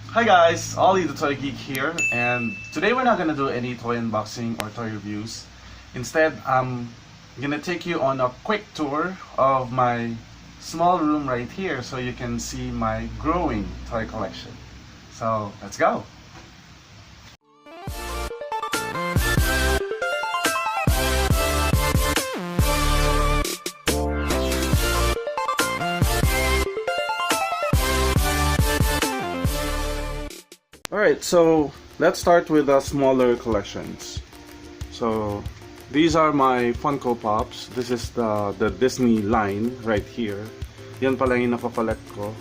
Hi guys, Ollie the Toy Geek here, and today we're not gonna do any toy unboxing or toy reviews. Instead, I'm gonna take you on a quick tour of my small room right here so you can see my growing toy collection. So, let's go! Alright, so let's start with the smaller collections. So these are my Funko Pops. This is the Disney line right here. Yan pala yung nako-collect ko.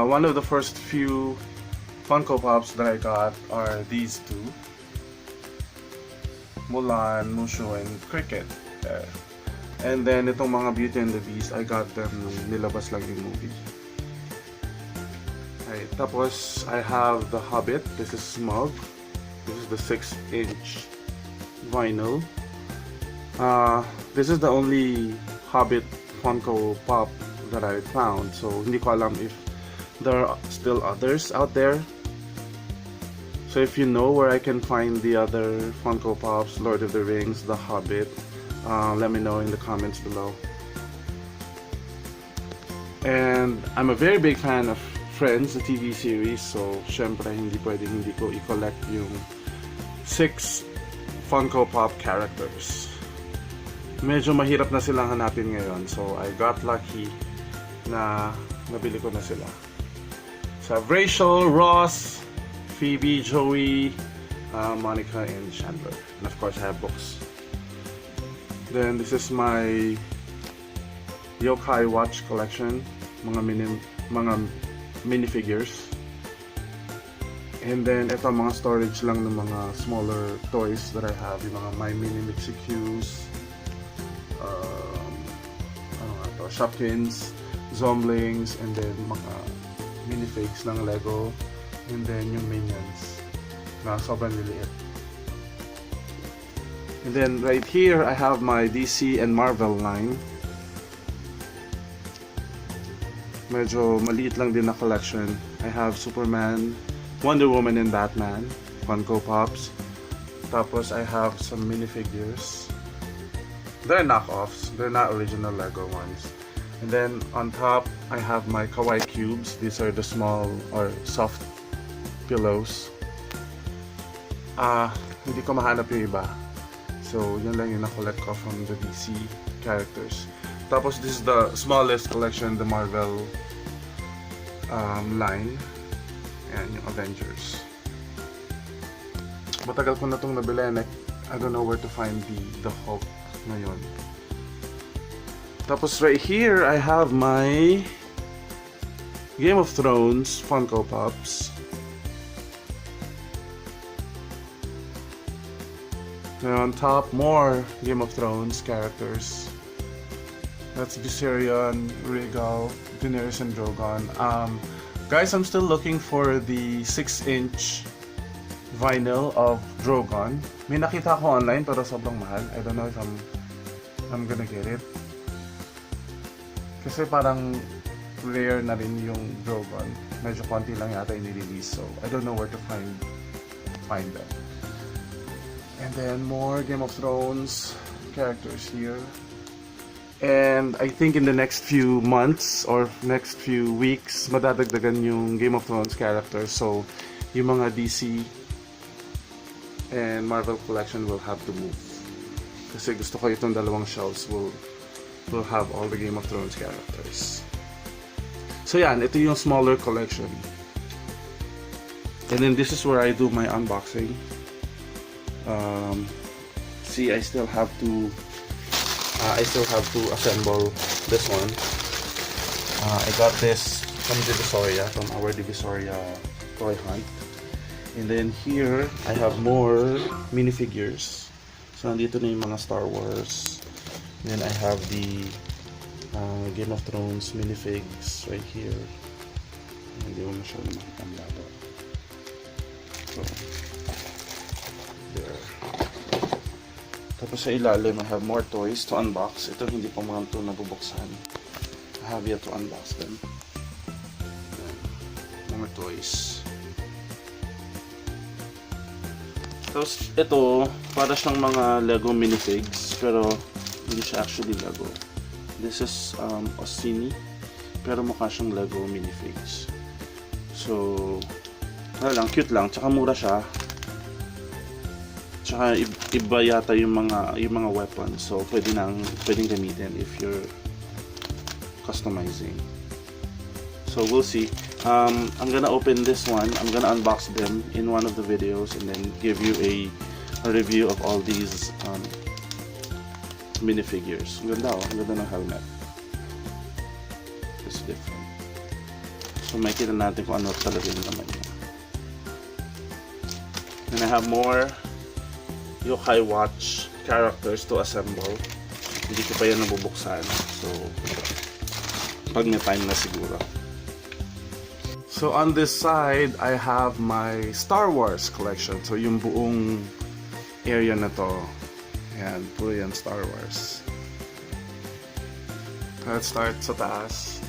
One of the first few Funko Pops that I got are these two. Mulan, Mushu, and Cricket. There. And then itong mga Beauty and the Beast, I got them nung nilabas lang yung movie. Right, tapos I have the Hobbit. This is Smug. This is the 6-inch vinyl. This is the only Hobbit Funko Pop that I found. So hindi ko alam if there are still others out there. So if you know where I can find the other Funko Pops, Lord of the Rings, the Hobbit, let me know in the comments below. And I'm a very big fan of Friends, the TV series, so syempre hindi pwedeng hindi ko i-collect yung 6 Funko Pop characters. Medyo mahirap na silang hanapin ngayon, so I got lucky na nabili ko na sila. So I have Rachel, Ross, Phoebe, Joey, Monica, and Chandler. And of course I have books. Then this is my Yokai Watch collection, mga minifigures. And then ito mga storage lang ng mga smaller toys that I have, yung mga My Mini Mixie Q's, Shopkins, Zomlings, and then mga minifigs ng Lego, and then yung Minions na sobrang liliit. And then right here I have my DC and Marvel line. Medyo maliit lang din na collection. I have Superman, Wonder Woman, and Batman, Funko Pops. Tapos I have some minifigures. They're knockoffs. They're not original Lego ones. And then on top, I have my Kawaii Cubes. These are the small or soft pillows. Hindi ko mahanap yung iba. So, yun lang yung na-collect ko from the DC characters. Tapos this is the smallest collection, the Marvel line. Ayan, yung Avengers. Matagal ko na itong nabili and I don't know where to find the Hulk ngayon. Tapos right here, I have my Game of Thrones Funko Pops. And on top, more Game of Thrones characters. That's Viserion, Rhaegal, Daenerys, and Drogon. Guys, I'm still looking for the 6-inch vinyl of Drogon. May nakita ko online pero sobrang mahal. I don't know if I'm gonna get it. Kasi parang rare na rin yung Drogon. Medyo konti lang yata inirelease, so I don't know where to find them. And then more Game of Thrones characters here. And I think in the next few months or next few weeks, madadagdagan yung Game of Thrones characters. So, yung mga DC and Marvel collection will have to move. Kasi gusto ko itong dalawang shelves will have all the Game of Thrones characters. So yan, ito yung smaller collection. And then this is where I do my unboxing. See, I still have to assemble this one. I got this from Divisoria, from our Divisoria toy hunt. And then here, I have more minifigures. So, nandito na yung mga Star Wars. And then I have the Game of Thrones minifigs right here. Hindi mo masyadong makikita to. So, there. Tapos sa ilalim, I have more toys to unbox. Ito hindi pa mga ito nabubuksan. I have yet to unbox them. Mga Transformer toys. Tapos ito, para siyang mga Lego minifigs, pero hindi siya actually Lego. This is Orsini, pero mukha siyang Lego minifigs. So, ano lang, cute lang, tsaka mura siya. Tsaka iba yata yung mga weapons, so pwedeng gamitin if you're customizing. So we'll see. I'm gonna open this one. I'm gonna unbox them in one of the videos and then give you a review of all these minifigures. Ang ganda, oh. Ang ganda ng helmet. It's different. So makikita natin kung ano talaga yung naman niya. And I have more Yokai Watch characters to assemble. Hindi ko pa yan nabubuksan. So pag may time na siguro. So on this side, I have my Star Wars collection. So yung buong area na to, ayan, puro yan Star Wars. Let's start sa taas.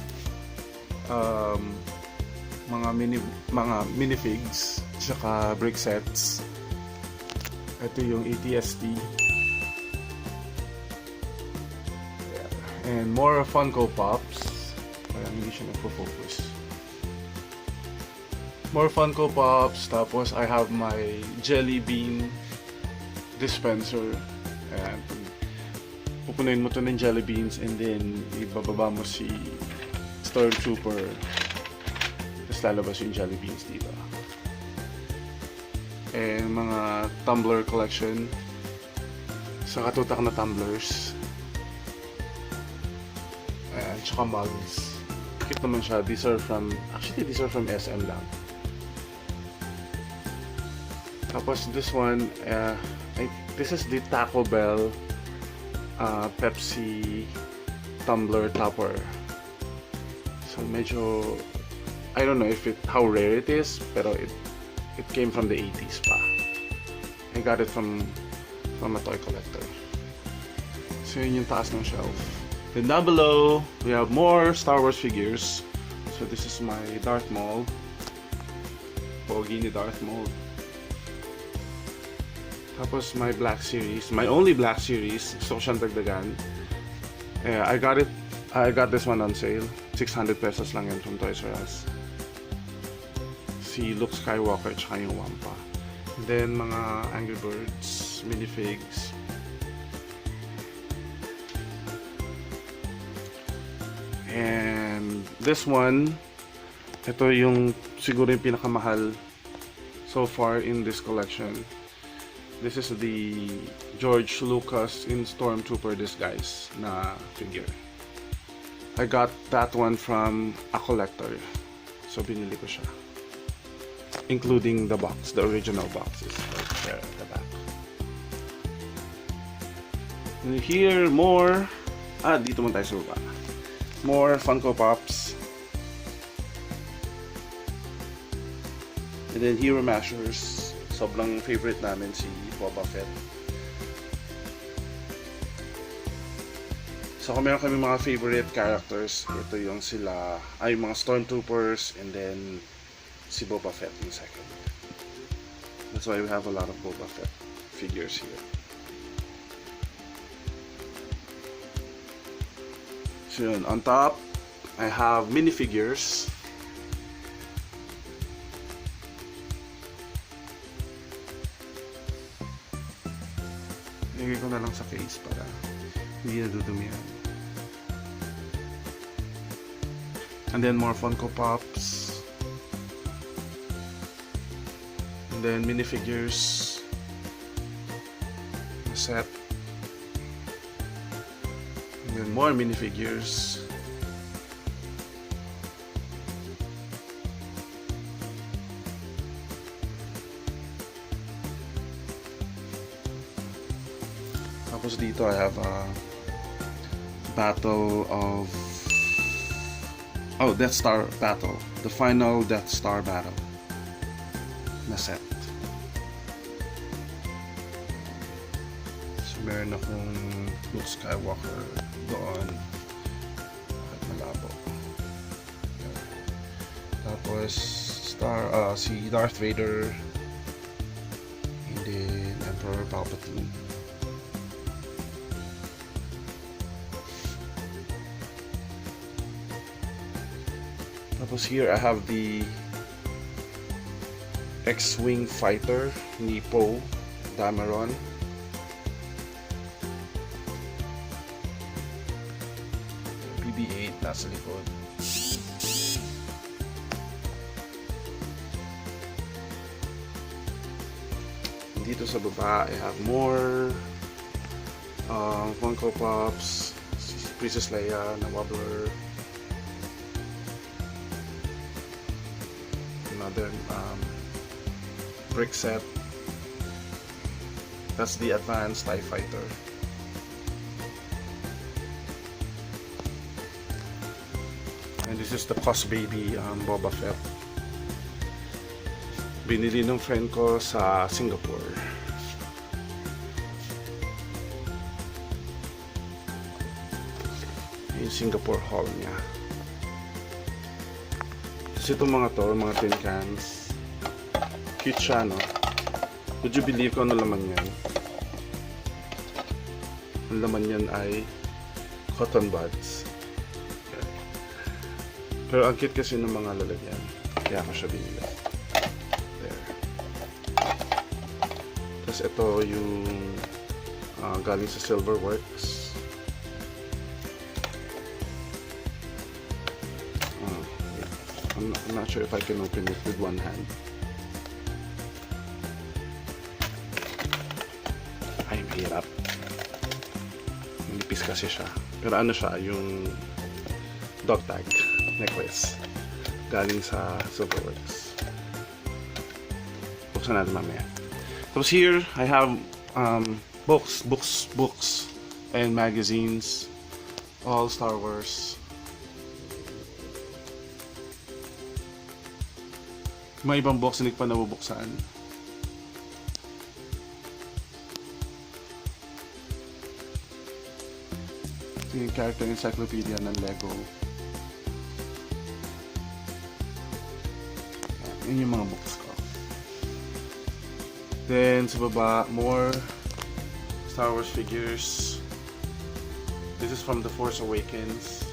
Mga minifigs, tsaka brick sets. Ito yung ATST. And more Funko Pops. Parang hindi siya nagpo-focus. More Funko Pops, tapos I have my Jelly Bean dispenser. Ayan, pupunuin mo to ng jelly beans and then ibababa mo si Stormtrooper, tapos lalabas yung jelly beans dito. And mga tumbler collection, sa katutak na tumblers. Ayan, tsaka mugs. Cute naman siya. These are from SM lang. Tapos this one, this is the Taco Bell Pepsi tumbler topper. So medyo, I don't know how rare it is, pero it came from the 80s pa. I got it from a toy collector. So yun yung taas ng shelf. Then down below, we have more Star Wars figures. So this is my Darth Maul. Pogi ni Darth Maul. Tapos my Black Series, my only Black Series, gusto ko siyang dagdagan. I got this one on sale. 600 pesos lang yan from Toys R Us. Si Luke Skywalker tsaka yung Wampa. And then mga Angry Birds, minifigs. And this one, ito yung siguro yung pinakamahal so far in this collection. This is the George Lucas in Stormtrooper disguise na figure. I got that one from a collector. So binili ko siya. Including the box, the original box is right there at the back. And here, more... dito mo tayo sa baba. More Funko Pops. And then Hero Mashers. Sobrang favorite namin si Boba Fett. So kung meron kami mga favorite characters, ito yung sila, yung mga Stormtroopers, and then si Boba Fett yung second. That's why we have a lot of Boba Fett figures here. So yun, on top, I have minifigures. Ilagay ko na lang sa case para hindi nadudumihan. And then more Funko Pops. And then minifigures. A set. And then more minifigures. Tapos dito I have a battle of Death Star battle, the final Death Star battle na set. So meron akong Luke Skywalker doon at malabo. Tapos si Darth Vader, and then Emperor Palpatine. Tapos here I have the X-Wing fighter ni Poe Dameron. BB-8 nasa likod. Dito sa baba, I have more Funko Pops, Princess Leia na wobbler, another brick set. That's the advanced TIE Fighter. And this is the Cos Baby Boba Fett. Binili ng friend ko sa Singapore. Yung Singapore haul niya. Kasi itong mga to, mga tin cans, cute siya, no? Would you believe kung ano laman yan? Ang laman yan ay cotton buds. Pero ang cute kasi ng mga lalagyan. Kaya ako siya binili. Ito yung galing sa Silverworks. I'm not sure if I can open it with one hand. Ay, mahirap. Manipis kasi siya. Pero ano siya, yung dog tag necklace. Galing sa Silverworks. Buksan natin mamaya. So here I have books and magazines, all Star Wars. May ibang box na hindi pa nabubuksan. Ito yung character encyclopedia ng Lego. Yun yung mga books ko. Then sa baba, more Star Wars figures. This is from The Force Awakens.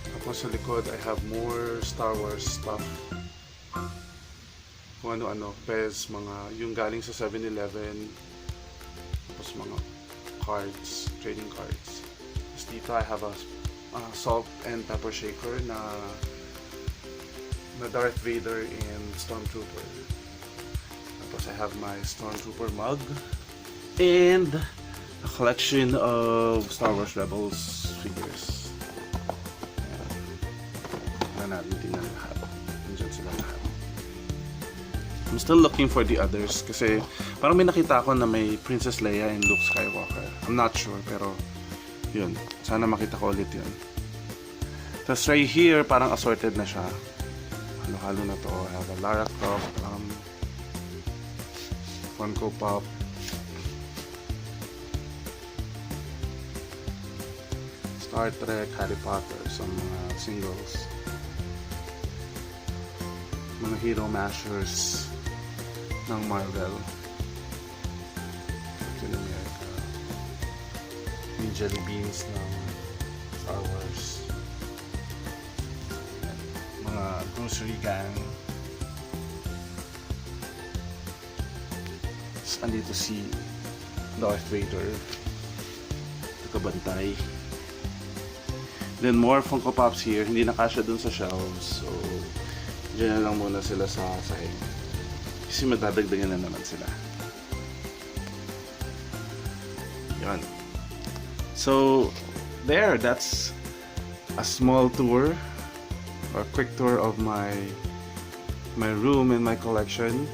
Tapos sa likod, I have more Star Wars stuff. Kung ano-ano, Pez, yung galing sa 7-Eleven. Tapos mga cards, trading cards. Tapos dito, I have a salt and pepper shaker na Darth Vader and Stormtrooper. Tapos I have my Stormtrooper mug and a collection of Star Wars Rebels figures. Tingnan lahat. Nandiyan sila lahat. I'm still looking for the others kasi parang may nakita ako na may Princess Leia and Luke Skywalker. I'm not sure pero yun. Sana makita ko ulit yun. Tapos right here parang assorted na siya. Halo-halo na to. I have a Lara Croft, Funko Pop, Star Trek, Harry Potter, some mga singles, mga hero mashers ng Marvel, Captain America, yung jelly beans ng Star Wars, grocery gang. Andito si Darth Vader, nakabantay. Then more Funko Pops here, hindi nakasya dun sa shelves, so dyan na lang muna sila sa sahig kasi madadagdagan na naman sila. Yan. So there, that's a small tour or a quick tour of my room and my collection.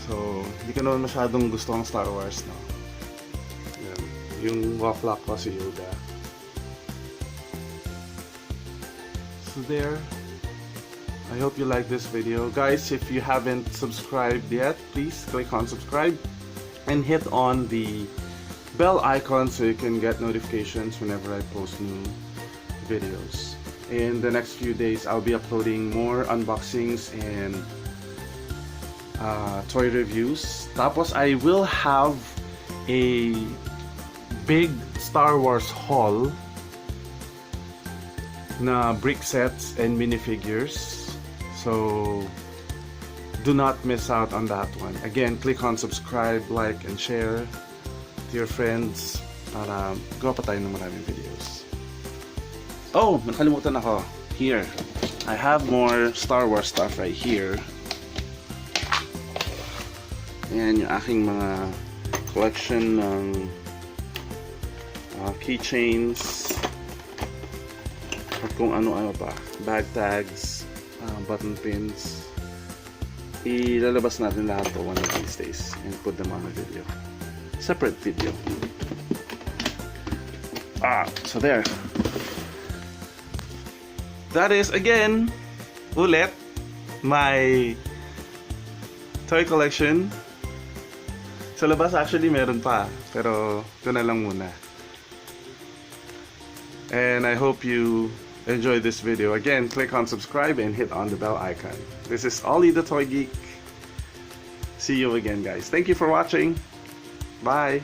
So, hindi ka naman masyadong gusto ang Star Wars, no? Yan. Yung Waflak ko si Yoda. So there, I hope you like this video. Guys, if you haven't subscribed yet, please click on subscribe and hit on the bell icon so you can get notifications whenever I post new videos. In the next few days, I'll be uploading more unboxings and toy reviews. Tapos I will have a big Star Wars haul na brick sets and minifigures. So do not miss out on that one. Again, click on subscribe, like, and share to your friends para gawa pa tayo ng maraming videos. Oh, nakalimutan ako. Here, I have more Star Wars stuff right here. Ayan yung aking mga collection ng keychains at kung ano-ano pa. Bag tags, button pins. Ilalabas natin lahat to one of these days and put them on a video. Separate video. So there. That is again, ulit, my toy collection. Sa labas actually meron pa, pero ito na lang muna. And I hope you enjoyed this video. Again, click on subscribe and hit on the bell icon. This is Ollie the Toy Geek. See you again, guys. Thank you for watching. Bye.